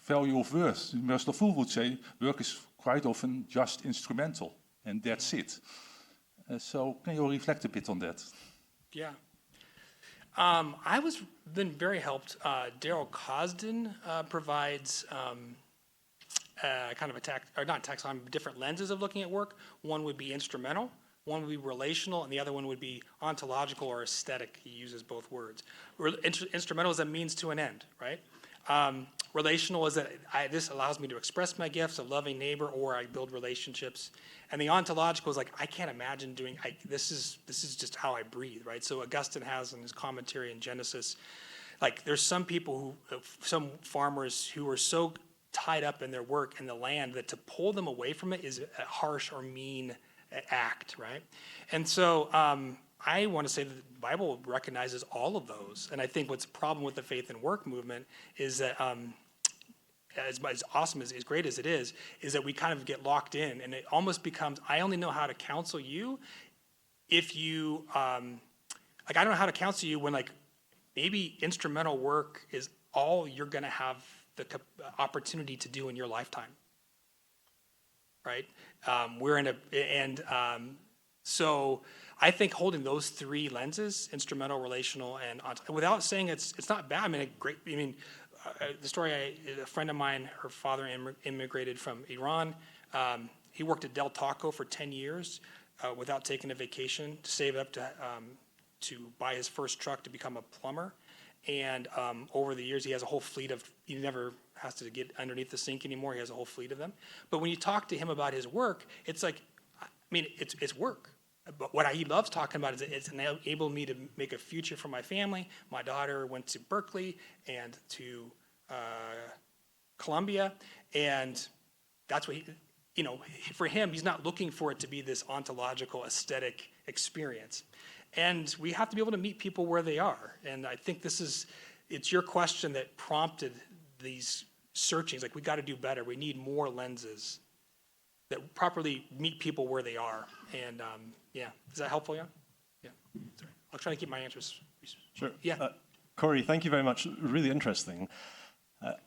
value of work. Miroslav Volf would say work is quite often just instrumental, and that's it. So can you reflect a bit on that? Yeah. I was been very helped. Daryl Cosden provides kind of not taxonomy, different lenses of looking at work. One would be instrumental, one would be relational, and the other one would be ontological or aesthetic. He uses both words. Instrumental is a means to an end, right? Relational is that this allows me to express my gifts, a loving neighbor, or I build relationships. And the ontological is like, I can't imagine doing, this is just how I breathe, right? So Augustine has in his commentary in Genesis, like there's some people some farmers who are so tied up in their work and the land that to pull them away from it is a harsh or mean act, right? And so I want to say that the Bible recognizes all of those. And I think what's the problem with the faith and work movement is that as awesome, as great as it is that we kind of get locked in and it almost becomes, I only know how to counsel you if you, I don't know how to counsel you when like maybe instrumental work is all you're going to have the opportunity to do in your lifetime, right? So I think holding those three lenses, instrumental, relational, and without saying it's not bad. The story, a friend of mine, her father immigrated from Iran. He worked at Del Taco for 10 years without taking a vacation to save up to buy his first truck to become a plumber. And over the years, he has a whole fleet of, he never has to get underneath the sink anymore. He has a whole fleet of them. But when you talk to him about his work, it's like, it's work. But what he loves talking about is it's enabled me to make a future for my family. My daughter went to Berkeley and to Columbia, and that's what for him, he's not looking for it to be this ontological, aesthetic experience. And we have to be able to meet people where they are. And I think it's your question that prompted these searchings. Like, we got to do better. We need more lenses that properly meet people where they are. And is that helpful, Jan? Yeah. Sorry. I'll try to keep my answers. Sure. Yeah. Cory, thank you very much. Really interesting.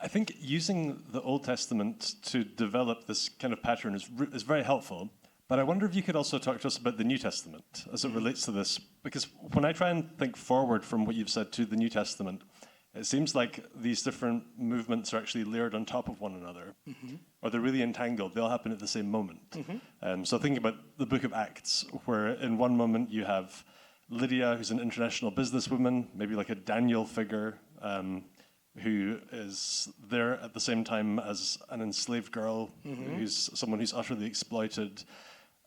I think using the Old Testament to develop this kind of pattern is very helpful. But I wonder if you could also talk to us about the New Testament as it relates to this. Because when I try and think forward from what you've said to the New Testament, it seems like these different movements are actually layered on top of one another, or they're really entangled. They all happen at the same moment. So thinking about the book of Acts, where in one moment you have Lydia, who's an international businesswoman, maybe like a Daniel figure, who is there at the same time as an enslaved girl, who's someone who's utterly exploited.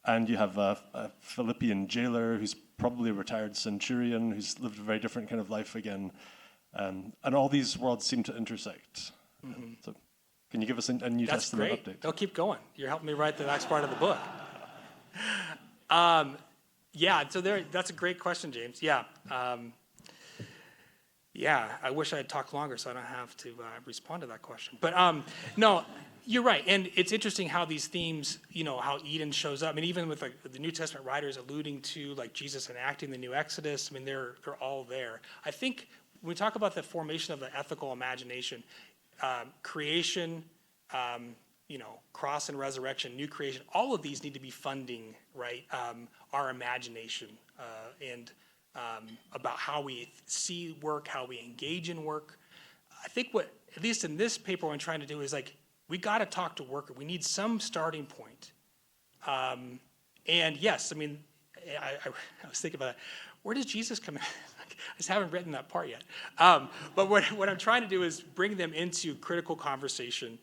And you have a Philippian jailer who's probably a retired centurion who's lived a very different kind of life again. And all these worlds seem to intersect. So can you give us a New Testament That's update? great. No, keep going. You're helping me write the next part of the book. So that's a great question, James. I wish I had talked longer so I don't have to respond to that question. But no, You're right, and it's interesting how these themes, how Eden shows up. I mean, even with like the New Testament writers alluding to like Jesus enacting the new Exodus. I mean, they're all there. I think when we talk about the formation of the ethical imagination, creation, cross and resurrection, new creation, all of these need to be funding, right? Our imagination and about how we see work, how we engage in work. I think what, at least in this paper, what I'm trying to do is like, we got to talk to worker. We need some starting point. And yes, I mean, I was thinking about that. Where does Jesus come in? I just haven't written that part yet. But what I'm trying to do is bring them into critical conversation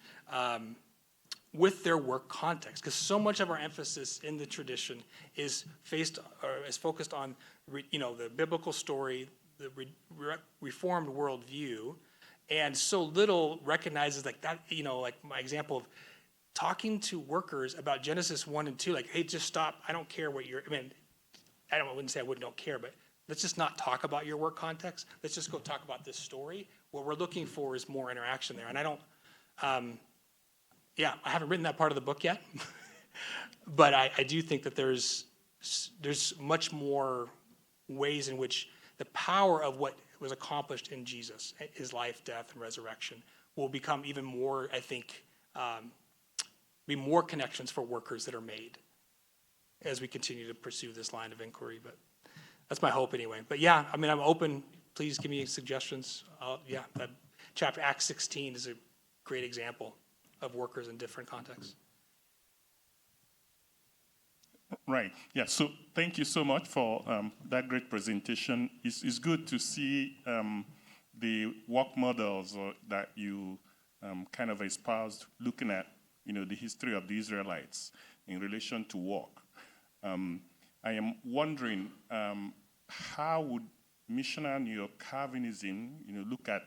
with their work context, because so much of our emphasis in the tradition is focused on, the biblical story, the Reformed worldview, and so little recognizes like that, like my example of talking to workers about Genesis 1 and 2, like, hey, just stop. I don't care what you're, I wouldn't say I don't care, but let's just not talk about your work context. Let's just go talk about this story. What we're looking for is more interaction there. And I don't, I haven't written that part of the book yet, but I do think that there's much more ways in which the power of what was accomplished in Jesus, his life, death, and resurrection, will become even more, I think, be more connections for workers that are made as we continue to pursue this line of inquiry. But that's my hope anyway. But yeah, I'm open. Please give me suggestions. That chapter, Acts 16, is a great example of workers in different contexts. Right. Yeah. So thank you so much for that great presentation. It's good to see the work models that you kind of espoused, looking at the history of the Israelites in relation to work. I am wondering how would missional Neo-Calvinism look at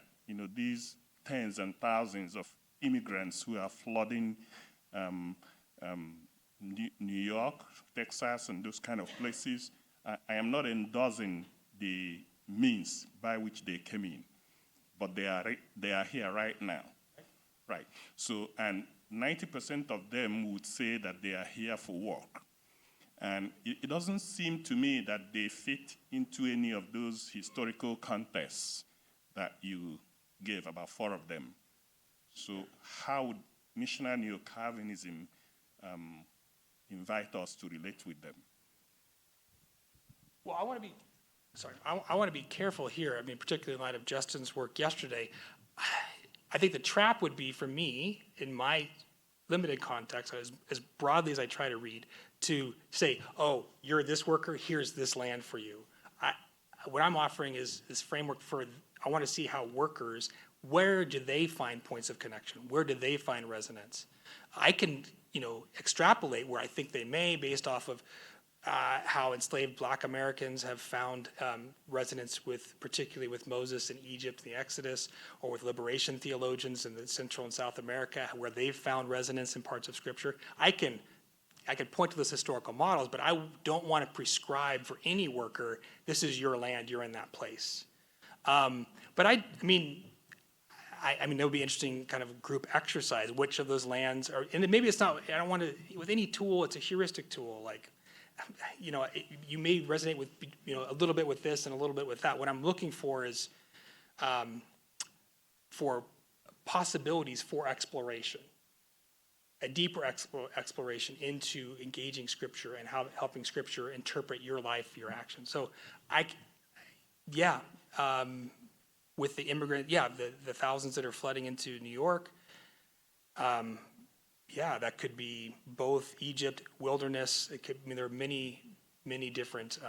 these tens and thousands of immigrants who are flooding New York, Texas, and those kind of places. I am not endorsing the means by which they came in, but they are here right now, right? So, and 90% of them would say that they are here for work. And it doesn't seem to me that they fit into any of those historical contexts that you gave, about 4 of them. So how would missional Neo-Calvinism invite us to relate with them? Well, I want to be careful here. Particularly in light of Justin's work yesterday. I think the trap would be for me, in my limited context, as broadly as I try to read, to say, oh, you're this worker, here's this land for you. What I'm offering is this framework for, I want to see how workers, where do they find points of connection? Where do they find resonance? I can, extrapolate where I think they may, based off of how enslaved Black Americans have found resonance particularly with Moses in Egypt, the Exodus, or with liberation theologians in the Central and South America, where they've found resonance in parts of Scripture. I can point to those historical models, but I don't want to prescribe for any worker, this is your land, you're in that place. But it would be interesting kind of group exercise, which of those lands are, and maybe it's not, I don't want to, with any tool, it's a heuristic tool, like, you may resonate with, a little bit with this and a little bit with that. What I'm looking for is for possibilities for exploration, a deeper exploration into engaging Scripture and how helping Scripture interpret your life, your actions. So with the immigrant, the thousands that are flooding into New York, that could be both Egypt, wilderness. It could, there are many, many different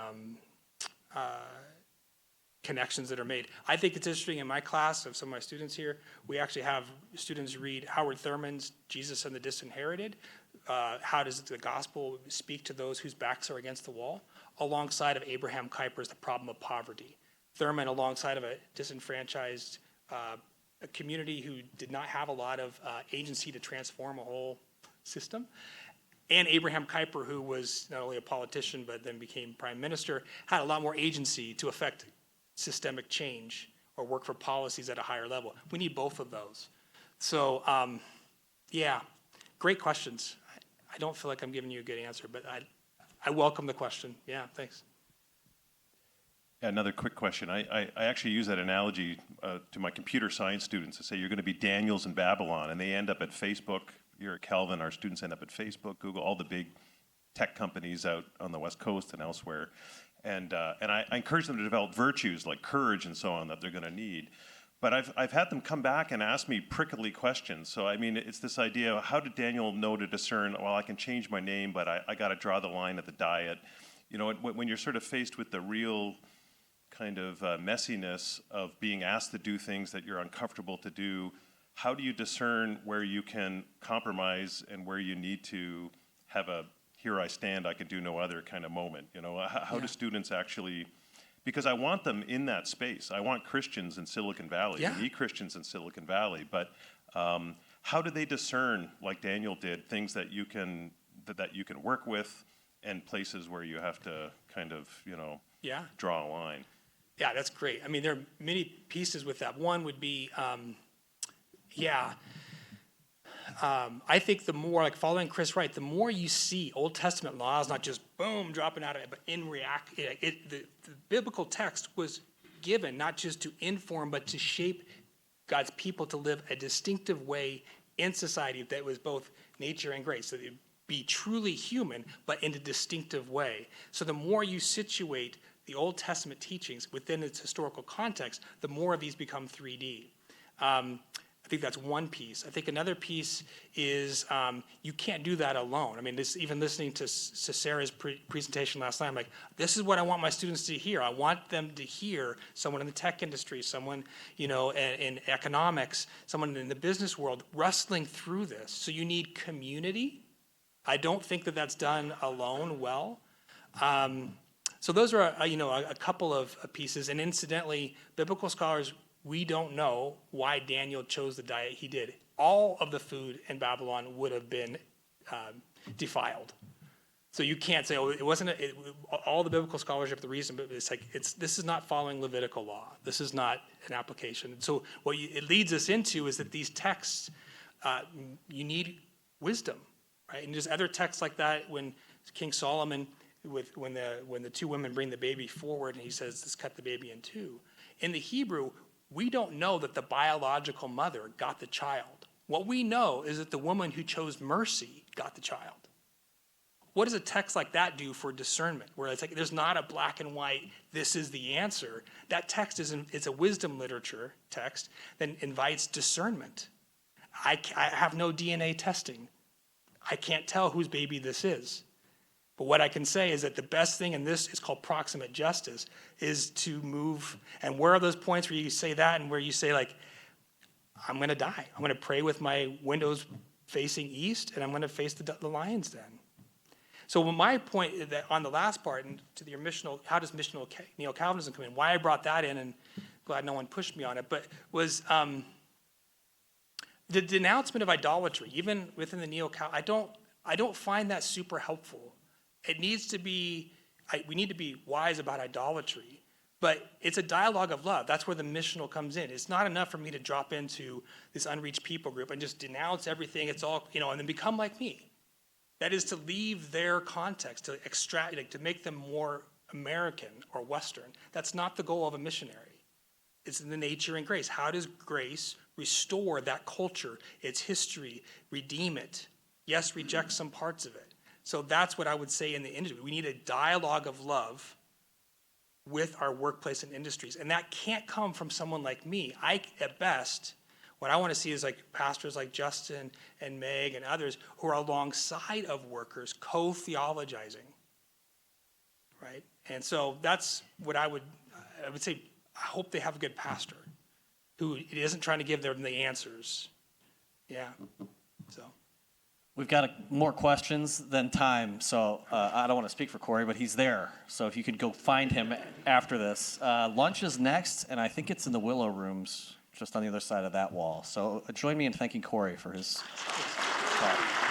connections that are made. I think it's interesting in my class of some of my students here, we actually have students read Howard Thurman's Jesus and the Disinherited. How does the gospel speak to those whose backs are against the wall? Alongside of Abraham Kuyper's The Problem of Poverty. Thurman, alongside of a disenfranchised a community who did not have a lot of agency to transform a whole system. And Abraham Kuyper, who was not only a politician but then became prime minister, had a lot more agency to affect systemic change or work for policies at a higher level. We need both of those. So, great questions. I don't feel like I'm giving you a good answer, but I welcome the question. Yeah, thanks. Another quick question. I actually use that analogy to my computer science students to say you're going to be Daniels in Babylon, and they end up at Facebook. Here at Calvin, our students end up at Facebook, Google, all the big tech companies out on the West Coast and elsewhere. And I encourage them to develop virtues like courage and so on that they're going to need. But I've had them come back and ask me prickly questions. So, I mean, it's this idea of how did Daniel know to discern, well, I can change my name, but I got to draw the line at the diet. You know, when you're sort of faced with the real kind of messiness of being asked to do things that you're uncomfortable to do, how do you discern where you can compromise and where you need to have a here I stand, I can do no other kind of moment? You know, how do students actually, because I want them in that space. I want Christians in Silicon Valley. Yeah. We need Christians in Silicon Valley, but how do they discern, like Daniel did, things that you can work with and places where you have to kind of, you know, draw a line? Yeah, that's great. I mean, there are many pieces with that. One would be, I think the more, like following Chris Wright, the more you see Old Testament laws, not just boom, dropping out of it, but the biblical text was given not just to inform, but to shape God's people to live a distinctive way in society that was both nature and grace. So they'd be truly human, but in a distinctive way. So the more you situate the Old Testament teachings within its historical context, the more of these become 3D. I think that's one piece. I think another piece is you can't do that alone. I mean, even listening to Sarah's presentation last night, I'm like, this is what I want my students to hear. I want them to hear someone in the tech industry, someone, you know, in economics, someone in the business world wrestling through this. So you need community. I don't think that that's done alone well. So those are, a couple of pieces. And incidentally, biblical scholars, we don't know why Daniel chose the diet he did. All of the food in Babylon would have been defiled. So you can't say, it wasn't, all the biblical scholarship, the reason, but it's like, this is not following Levitical law. This is not an application. So what it leads us into is that these texts, you need wisdom, right? And there's other texts like that when King Solomon, when the two women bring the baby forward and he says, let's cut the baby in two. In the Hebrew, we don't know that the biological mother got the child. What we know is that the woman who chose mercy got the child. What does a text like that do for discernment? Where it's like there's not a black and white, this is the answer. That text it's a wisdom literature text that invites discernment. I have no DNA testing. I can't tell whose baby this is. But what I can say is that the best thing in this is called proximate justice, is to move. And where are those points where you say that and where you say, like, I'm going to die. I'm going to pray with my windows facing east, and I'm going to face the lion's den. So my point is that on the last part, and to your missional, how does missional Neo-Calvinism come in? Why I brought that in, and glad no one pushed me on it, but was the denouncement of idolatry, even within the Neo-Calvinism. I don't find that super helpful. It needs to be, we need to be wise about idolatry, but it's a dialogue of love. That's where the missional comes in. It's not enough for me to drop into this unreached people group and just denounce everything. It's all, and then become like me. That is to leave their context, to extract, to make them more American or Western. That's not the goal of a missionary. It's in the nature and grace. How does grace restore that culture, its history, redeem it? Yes, reject some parts of it. So that's what I would say in the industry. We need a dialogue of love with our workplace and industries. And that can't come from someone like me. At best, what I want to see is like pastors like Justin and Meg and others who are alongside of workers, co-theologizing, right? And so that's what I would say, I hope they have a good pastor who isn't trying to give them the answers. Yeah, so. We've got more questions than time, so I don't want to speak for Cory, but he's there. So if you could go find him after this. Lunch is next, and I think it's in the Willow Rooms, just on the other side of that wall. So join me in thanking Cory for his talk.